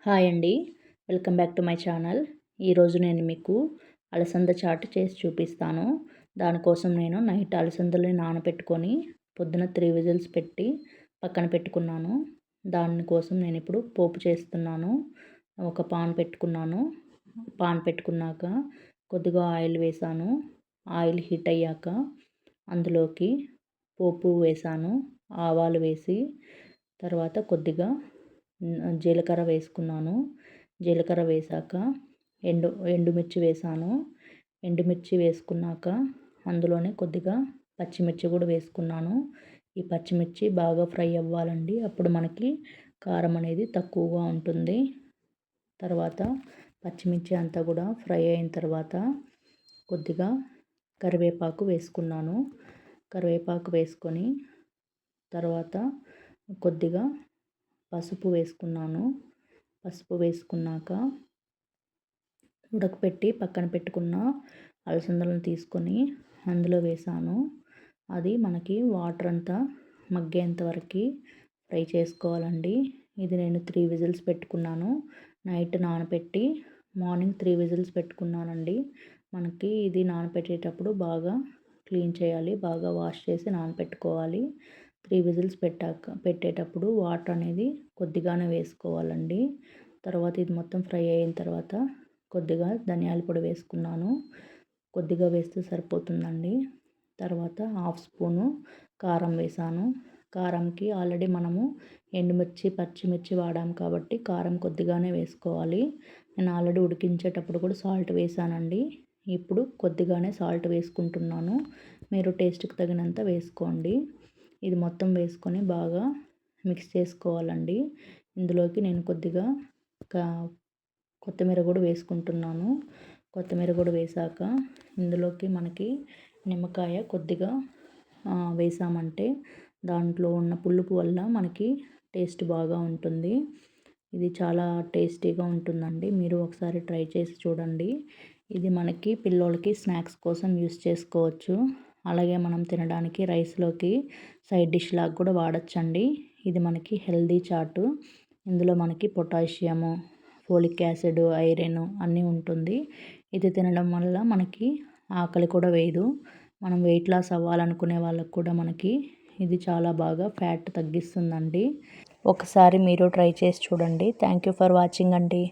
Hi అండి. Welcome back to my channel. ఈరోజు నేను మీకు అలసంద చాట్ చేసి చూపిస్తాను. దానికోసం నేను నైట్ అలసందలని నానబెట్టుకొని పొద్దున 3 విజిల్స్ పెట్టి పక్కన పెట్టుకున్నాను. దానికోసం నేను ఇప్పుడు పోపు చేస్తున్నాను. ఒక పాన్ పెట్టుకున్నాను. పాన్ పెట్టుకున్నాక కొద్దిగా ఆయిల్ వేసాను. ఆయిల్ హీట్ అయ్యాక అందులోకి పోపు వేసాను. ఆవాలు వేసి తర్వాత కొద్దిగా జీలకర్ర వేసుకున్నాను. జీలకర్ర వేసాక ఎండుమిర్చి వేసాను. ఎండుమిర్చి వేసుకున్నాక అందులోనే కొద్దిగా పచ్చిమిర్చి కూడా వేసుకున్నాను. ఈ పచ్చిమిర్చి బాగా ఫ్రై అవ్వాలండి. అప్పుడు మనకి కారం అనేది తక్కువగా ఉంటుంది. తర్వాత పచ్చిమిర్చి అంతా కూడా ఫ్రై అయిన తర్వాత కొద్దిగా కరివేపాకు వేసుకున్నాను. కరివేపాకు వేసుకొని తర్వాత కొద్దిగా పసుపు వేసుకున్నాను. పసుపు వేసుకున్నాక ఉడకపెట్టి పక్కన పెట్టుకున్న అలసందలను తీసుకొని అందులో వేసాను. అది మనకి వాటర్ అంతా మగ్గేంత వరకు ఫ్రై చేసుకోవాలండి. ఇది నేను 3 విజిల్స్ పెట్టుకున్నాను. నైట్ నానబెట్టి మార్నింగ్ 3 విజిల్స్ పెట్టుకున్నానండి. మనకి ఇది నానబెట్టేటప్పుడు బాగా క్లీన్ చేయాలి. బాగా వాష్ చేసి నానబెట్టుకోవాలి. 3 విజిల్స్ పెట్టేటప్పుడు వాటర్ అనేది కొద్దిగానే వేసుకోవాలండి. తర్వాత ఇది మొత్తం ఫ్రై అయిన తర్వాత కొద్దిగా ధనియాల పొడి వేసుకున్నాను. కొద్దిగా వేస్తే సరిపోతుందండి. తర్వాత హాఫ్ స్పూను కారం వేసాను. కారంకి ఆల్రెడీ మనము ఎండుమిర్చి పచ్చిమిర్చి వాడాము కాబట్టి కారం కొద్దిగానే వేసుకోవాలి. నేను ఆల్రెడీ ఉడికించేటప్పుడు కూడా సాల్ట్ వేసానండి. ఇప్పుడు కొద్దిగానే సాల్ట్ వేసుకుంటున్నాను. మీరు టేస్ట్కి తగినంత వేసుకోండి. ఇది మొత్తం వేసుకొని బాగా మిక్స్ చేసుకోవాలండి. ఇందులోకి నేను కొద్దిగా కొత్తిమీర కూడా వేసుకుంటున్నాను. కొత్తిమీర కూడా వేసాక ఇందులోకి మనకి నిమ్మకాయ కొద్దిగా వేసామంటే దాంట్లో ఉన్న పులుపు వల్ల మనకి టేస్ట్ బాగా ఉంటుంది. ఇది చాలా టేస్టీగా ఉంటుందండి. మీరు ఒకసారి ట్రై చేసి చూడండి. ఇది మనకి పిల్లోళ్ళకి స్నాక్స్ కోసం యూస్ చేసుకోవచ్చు. అలాగే మనం తినడానికి రైస్లోకి సైడ్ డిష్ లాగా కూడా వాడచ్చండి. ఇది మనకి హెల్దీ చాటు. ఇందులో మనకి పొటాషియము, ఫోలిక్ యాసిడ్, ఐరన్ అన్నీ ఉంటుంది. ఇది తినడం వల్ల మనకి ఆకలి కూడా వేయదు. మనం వెయిట్ లాస్ అవ్వాలనుకునే వాళ్ళకు కూడా మనకి ఇది చాలా బాగా ఫ్యాట్ తగ్గిస్తుందండి. ఒకసారి మీరు ట్రై చేసి చూడండి. థ్యాంక్ యూ ఫర్ వాచింగ్ అండి.